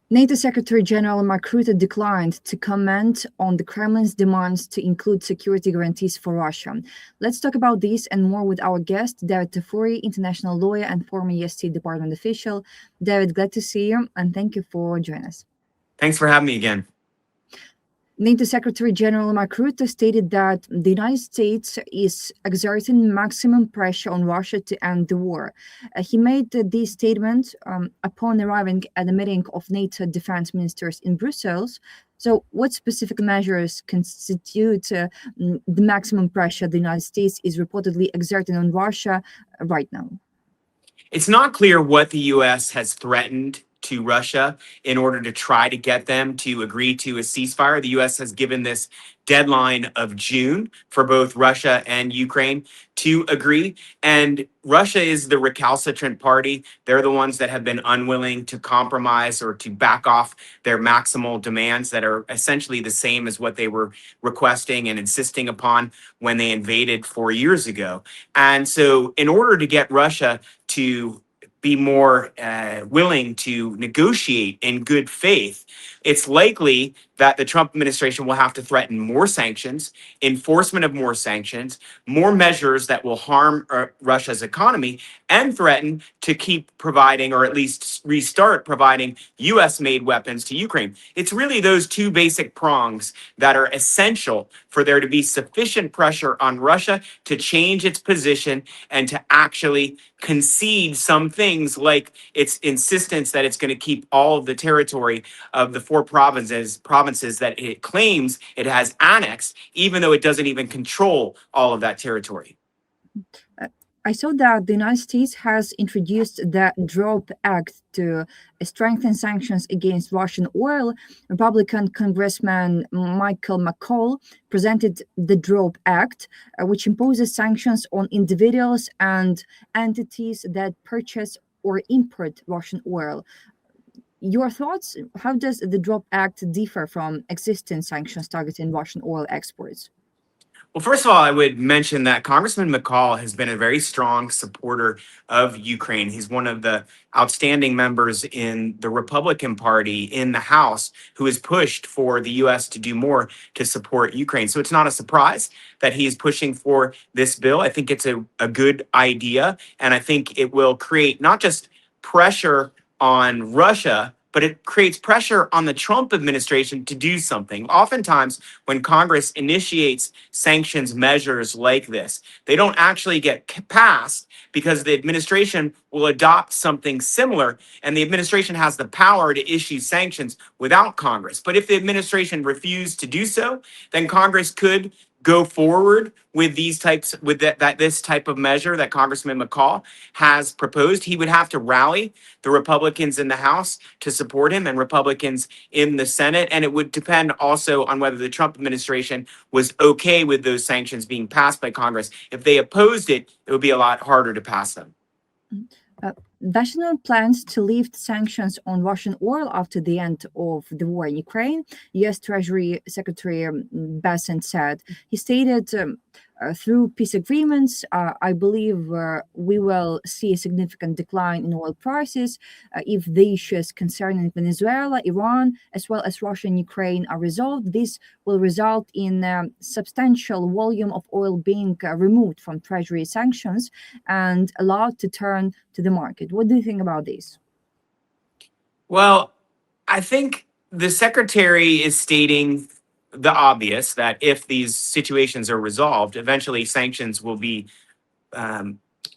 NATO Secretary General Mark Rutte declined to comment on the Kremlin's demands to include security guarantees for Russia. Let's talk about this and more with our guest, David Tafuri, international lawyer and former US State Department official. David, glad to see you, and thank you for joining us. Thanks for having me again. NATO Secretary General Mark Rutte stated that the United States is exerting maximum pressure on Russia to end the war. He made this statement upon arriving at a meeting of NATO defense ministers in Brussels. So, what specific measures constitute the maximum pressure the United States is reportedly exerting on Russia right now? It's not clear what the U.S. has threatened to Russia in order to try to get them to agree to a ceasefire. The U.S. has given this deadline of June for both Russia and Ukraine to agree. And Russia is the recalcitrant party. They're the ones that have been unwilling to compromise or to back off their maximal demands that are essentially the same as what they were requesting and insisting upon when they invaded 4 years ago. And so in order to get Russia to be more willing to negotiate in good faith, it's likely that the Trump administration will have to threaten more sanctions, enforcement of more measures that will harm Russia's economy, and threaten to keep providing, or at least restart providing, U.S.-made weapons to Ukraine. It's really those two basic prongs that are essential for there to be sufficient pressure on Russia to change its position and to actually concede some things like its insistence that it's going to keep all of the territory of the four provinces that it claims it has annexed, even though it doesn't even control all of that territory. I saw that the United States has introduced the DROP Act to strengthen sanctions against Russian oil. Republican Congressman Michael McCall presented the DROP Act, which imposes sanctions on individuals and entities that purchase or import Russian oil. Your thoughts? How does the DROP Act differ from existing sanctions targeting Russian oil exports? Well, first of all, I would mention that Congressman McCall has been a very strong supporter of Ukraine. He's one of the outstanding members in the Republican Party in the House who has pushed for the U.S. to do more to support Ukraine. So it's not a surprise that he is pushing for this bill. I think it's a good idea, and I think it will create not just pressure on Russia, but it creates pressure on the Trump administration to do something. Oftentimes, when Congress initiates sanctions measures like this, they don't actually get passed because the administration will adopt something similar, and the administration has the power to issue sanctions without Congress. But if the administration refused to do so, then Congress could go forward with this type of measure that Congressman McCall has proposed. He would have to rally the Republicans in the House to support him and Republicans in the Senate. And it would depend also on whether the Trump administration was okay with those sanctions being passed by Congress. If they opposed it, it would be a lot harder to pass them. Washington plans to lift sanctions on Russian oil after the end of the war in Ukraine. U.S. Treasury Secretary Bessent said. He stated, through peace agreements, I believe we will see a significant decline in oil prices if the issues concerning Venezuela, Iran, as well as Russia and Ukraine are resolved. This will result in a substantial volume of oil being removed from Treasury sanctions and allowed to turn to the market. What do you think about this? Well, I think the secretary is stating the obvious, that if these situations are resolved, eventually sanctions will be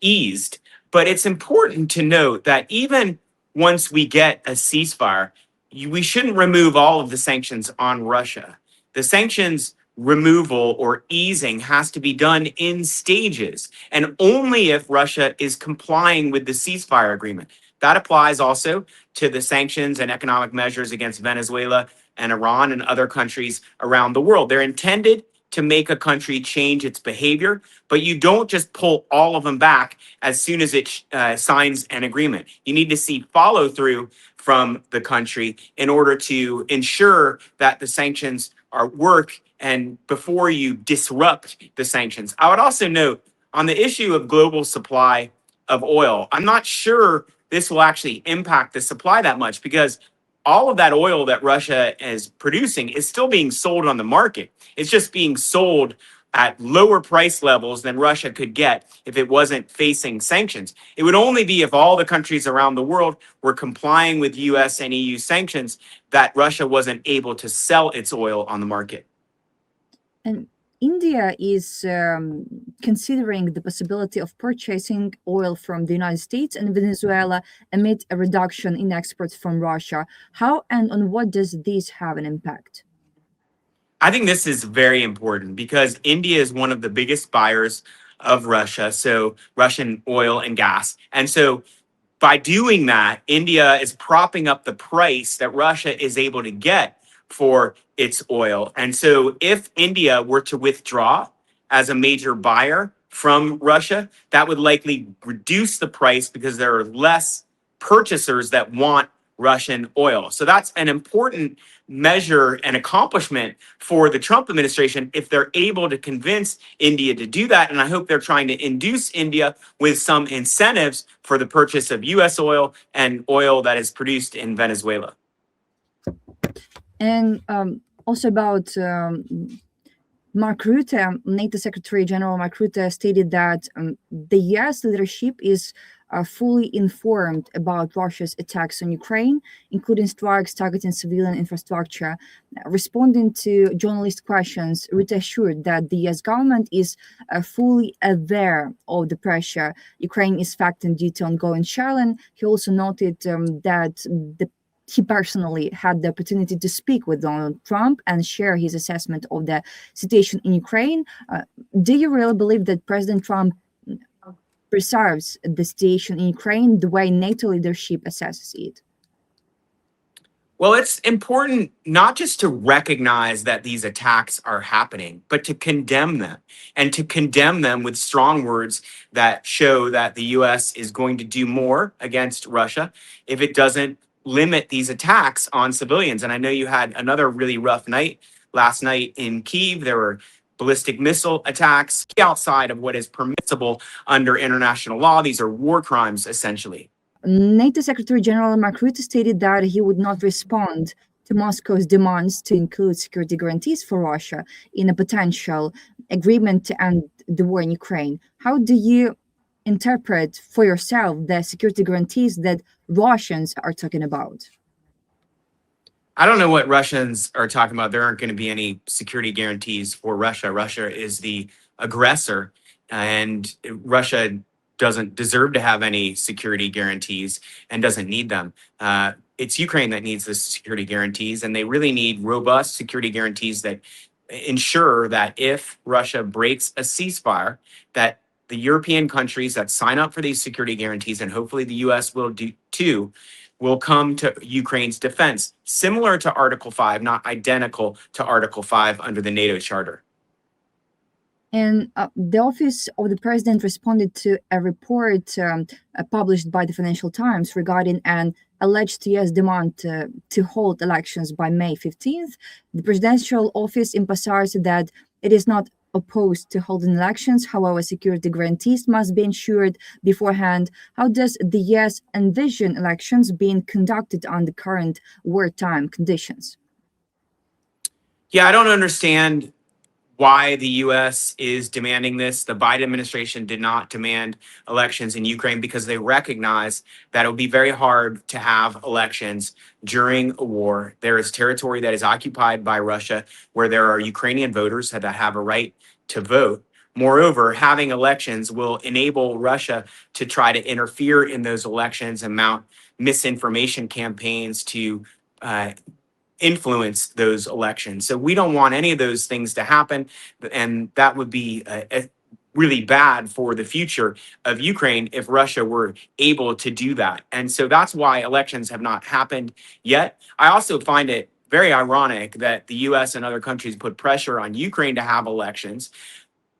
eased. But it's important to note that even once we get a ceasefire, we shouldn't remove all of the sanctions on Russia. The sanctions removal or easing has to be done in stages, and only if Russia is complying with the ceasefire agreement. That applies also to the sanctions and economic measures against Venezuela and Iran and other countries around the world. They're intended to make a country change its behavior, but you don't just pull all of them back as soon as it signs an agreement. You need to see follow through from the country in order to ensure that the sanctions work and before you disrupt the sanctions. I would also note on the issue of global supply of oil, I'm not sure this will actually impact the supply that much because all of that oil that Russia is producing is still being sold on the market. It's just being sold at lower price levels than Russia could get if it wasn't facing sanctions. It would only be if all the countries around the world were complying with US and EU sanctions that Russia wasn't able to sell its oil on the market. And India is considering the possibility of purchasing oil from the United States and Venezuela amid a reduction in exports from Russia. How and on what does this have an impact? I think this is very important because India is one of the biggest buyers of Russia, so Russian oil and gas. And so by doing that, India is propping up the price that Russia is able to get for its oil. And so if India were to withdraw as a major buyer from Russia, that would likely reduce the price because there are less purchasers that want Russian oil. So that's an important measure and accomplishment for the Trump administration if they're able to convince India to do that. And I hope they're trying to induce India with some incentives for the purchase of US oil and oil that is produced in Venezuela. And also about Mark Rutte, NATO Secretary General Mark Rutte stated that the US leadership is fully informed about Russia's attacks on Ukraine, including strikes targeting civilian infrastructure. Responding to journalist questions, Rutte assured that the US government is fully aware of the pressure Ukraine is facing due to ongoing shelling. He also noted that he personally had the opportunity to speak with Donald Trump and share his assessment of the situation in Ukraine. Do you really believe that President Trump perceives the situation in Ukraine the way NATO leadership assesses it? Well, it's important not just to recognize that these attacks are happening, but to condemn them and to condemn them with strong words that show that the US is going to do more against Russia if it doesn't limit these attacks on civilians. And I know you had another really rough night last night in Kyiv. There were ballistic missile attacks outside of what is permissible under international law. These are war crimes, essentially. NATO Secretary General Mark Rutte stated that he would not respond to Moscow's demands to include security guarantees for Russia in a potential agreement to end the war in Ukraine. How do you interpret for yourself the security guarantees that Russians are talking about? I don't know what Russians are talking about. There aren't going to be any security guarantees for Russia. Russia is the aggressor, and Russia doesn't deserve to have any security guarantees and doesn't need them. It's Ukraine that needs the security guarantees, and they really need robust security guarantees that ensure that if Russia breaks a ceasefire, that the European countries that sign up for these security guarantees, and hopefully the US will do too, will come to Ukraine's defense, similar to Article 5, not identical to Article 5 under the NATO Charter. And the Office of the President responded to a report published by the Financial Times regarding an alleged US demand to hold elections by May 15th. The presidential office emphasized that it is not opposed to holding elections. However, security guarantees must be ensured beforehand. How does the US envision elections being conducted under current wartime conditions? Yeah, I don't understand why the US is demanding this. The Biden administration did not demand elections in Ukraine because they recognize that it would be very hard to have elections during a war. There is territory that is occupied by Russia where there are Ukrainian voters that have a right to vote. Moreover, having elections will enable Russia to try to interfere in those elections and mount misinformation campaigns to influence those elections. So we don't want any of those things to happen, and that would be really bad for the future of Ukraine if Russia were able to do that. And so that's why elections have not happened yet. I also find it very ironic that the US and other countries put pressure on Ukraine to have elections,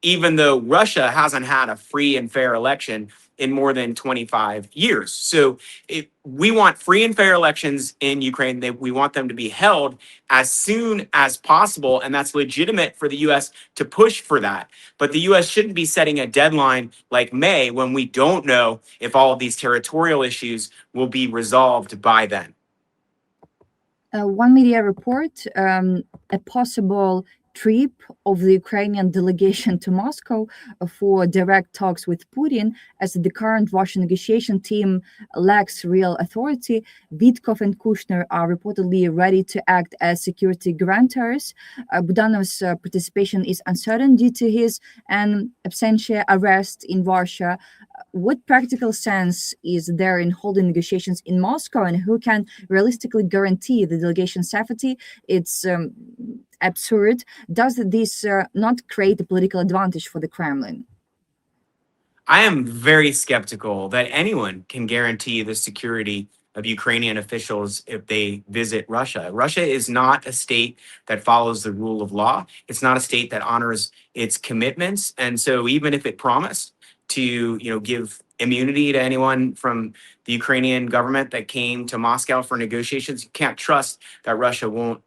even though Russia hasn't had a free and fair election in more than 25 years. So we want free and fair elections in Ukraine. We want them to be held as soon as possible, and that's legitimate for the US to push for that. But the US shouldn't be setting a deadline like May when we don't know if all of these territorial issues will be resolved by then. One media report a possible trip of the Ukrainian delegation to Moscow for direct talks with Putin, as the current Russian negotiation team lacks real authority. Vitkov and Kushner are reportedly ready to act as security guarantors. Budanov's participation is uncertain due to his in absentia arrest in Russia. What practical sense is there in holding negotiations in Moscow, and who can realistically guarantee the delegation's safety? It's absurd. Does this not create a political advantage for the Kremlin? I am very skeptical that anyone can guarantee the security of Ukrainian officials if they visit Russia. Russia is not a state that follows the rule of law. It's not a state that honors its commitments. And so even if it promised to, give immunity to anyone from the Ukrainian government that came to Moscow for negotiations, you can't trust that Russia won't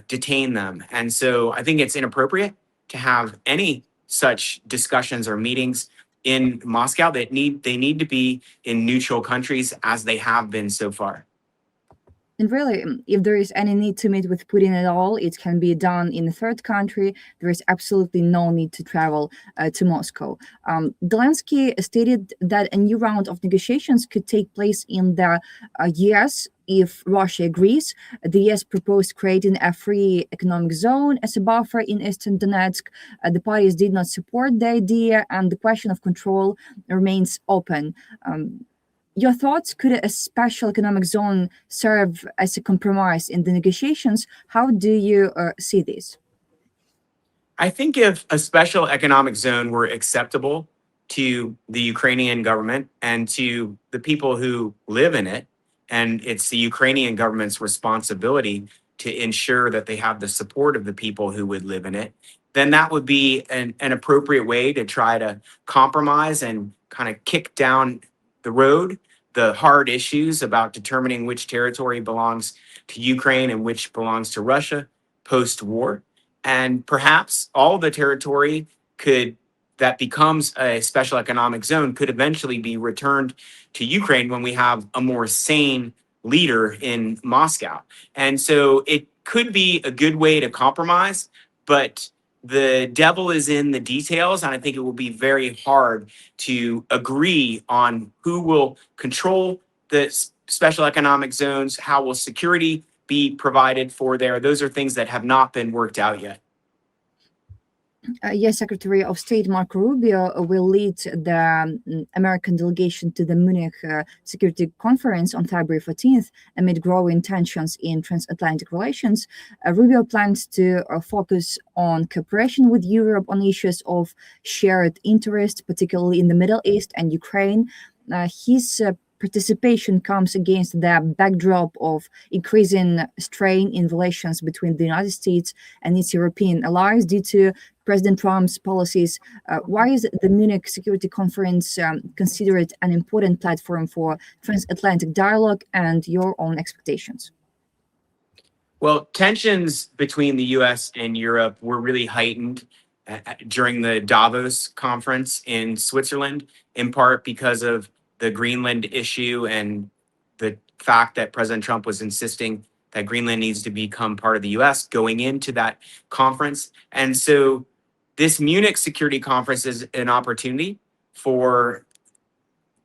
detain them. And so I think it's inappropriate to have any such discussions or meetings in Moscow. They need to be in neutral countries, as they have been so far. And really, if there is any need to meet with Putin at all, it can be done in a third country. There is absolutely no need to travel to Moscow. Zelensky stated that a new round of negotiations could take place in the US if Russia agrees. The US proposed creating a free economic zone as a buffer in eastern Donetsk. The parties did not support the idea, and the question of control remains open. Your thoughts? Could a special economic zone serve as a compromise in the negotiations? How do you see this? I think if a special economic zone were acceptable to the Ukrainian government and to the people who live in it, and it's the Ukrainian government's responsibility to ensure that they have the support of the people who would live in it, then that would be an appropriate way to try to compromise and kind of kick down the road the hard issues about determining which territory belongs to Ukraine and which belongs to Russia post-war. And perhaps all the territory that becomes a special economic zone could eventually be returned to Ukraine when we have a more sane leader in Moscow. And so it could be a good way to compromise, but the devil is in the details, and I think it will be very hard to agree on who will control the special economic zones, how will security be provided for there. Those are things that have not been worked out yet. Yes, Secretary of State Marco Rubio will lead the American delegation to the Munich Security Conference on February 14th amid growing tensions in transatlantic relations. Rubio plans to focus on cooperation with Europe on issues of shared interest, particularly in the Middle East and Ukraine. His participation comes against the backdrop of increasing strain in relations between the United States and its European allies due to President Trump's policies. Why is the Munich Security Conference considered an important platform for transatlantic dialogue, and your own expectations? Well, tensions between the US and Europe were really heightened during the Davos conference in Switzerland, in part because of the Greenland issue and the fact that President Trump was insisting that Greenland needs to become part of the US going into that conference. And so this Munich Security Conference is an opportunity for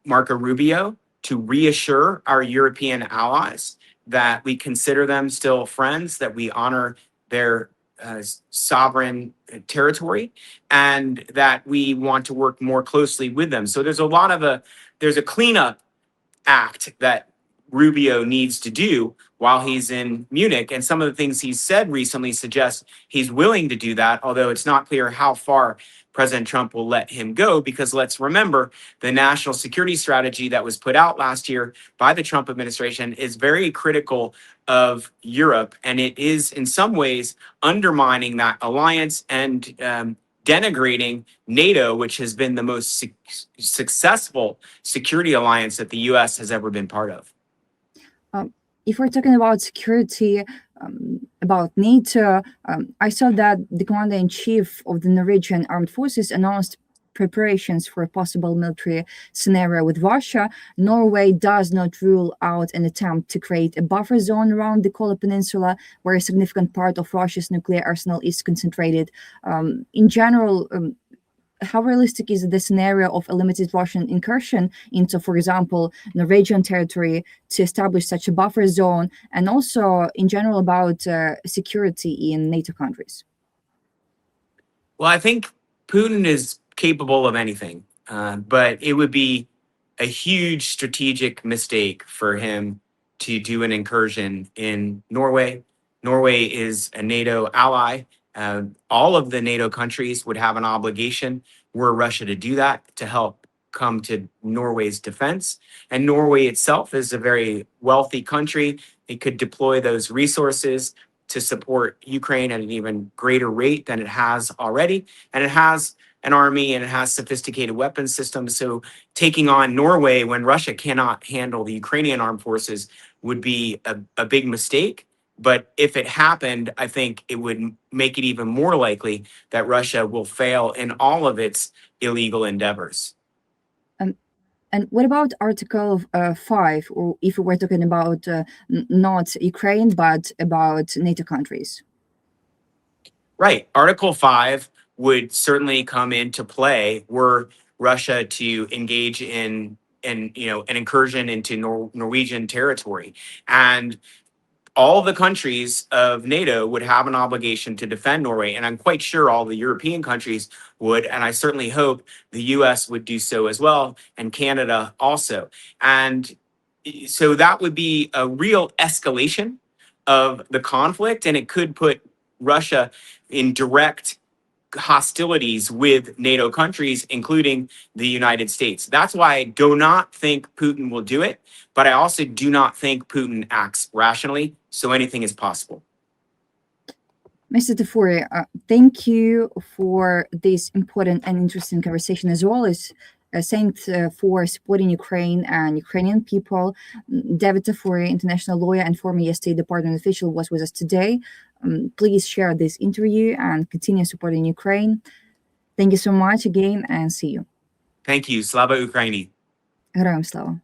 Marco Rubio to reassure our European allies that we consider them still friends, that we honor their sovereign territory, and that we want to work more closely with them. So there's a cleanup act that Rubio needs to do while he's in Munich. And some of the things he's said recently suggest he's willing to do that, although it's not clear how far President Trump will let him go, because let's remember the national security strategy that was put out last year by the Trump administration is very critical of Europe, and it is in some ways undermining that alliance and denigrating NATO, which has been the most successful security alliance that the US has ever been part of. If we're talking about security, about NATO, I saw that the commander-in-chief of the Norwegian Armed Forces announced preparations for a possible military scenario with Russia, Norway does not rule out an attempt to create a buffer zone around the Kola Peninsula, where a significant part of Russia's nuclear arsenal is concentrated. In general, how realistic is the scenario of a limited Russian incursion into, for example, Norwegian territory to establish such a buffer zone, and also in general about security in NATO countries? Well, I think Putin is capable of anything, but it would be a huge strategic mistake for him to do an incursion in Norway. Norway is a NATO ally. All of the NATO countries would have an obligation, were Russia to do that, to help come to Norway's defense. And Norway itself is a very wealthy country. It could deploy those resources to support Ukraine at an even greater rate than it has already. And it has an army and it has sophisticated weapons systems. So taking on Norway when Russia cannot handle the Ukrainian armed forces would be a big mistake. But if it happened, I think it would make it even more likely that Russia will fail in all of its illegal endeavors. And what about Article 5, or if we're talking about not Ukraine, but about NATO countries? Right. Article 5 would certainly come into play were Russia to engage in an incursion into Norwegian territory. And all the countries of NATO would have an obligation to defend Norway. And I'm quite sure all the European countries would. And I certainly hope the US would do so as well, and Canada also. And so that would be a real escalation of the conflict. And it could put Russia in direct hostilities with NATO countries, including the United States. That's why I do not think Putin will do it, but I also do not think Putin acts rationally, so anything is possible. Mr. Tafuri, thank you for this important and interesting conversation, as well as thanks for supporting Ukraine and Ukrainian people. David Tafuri, international lawyer and former US State Department official, was with us today. Please share this interview and continue supporting Ukraine. Thank you so much again, and see you. Thank you. Slava Ukraini. Героям слава.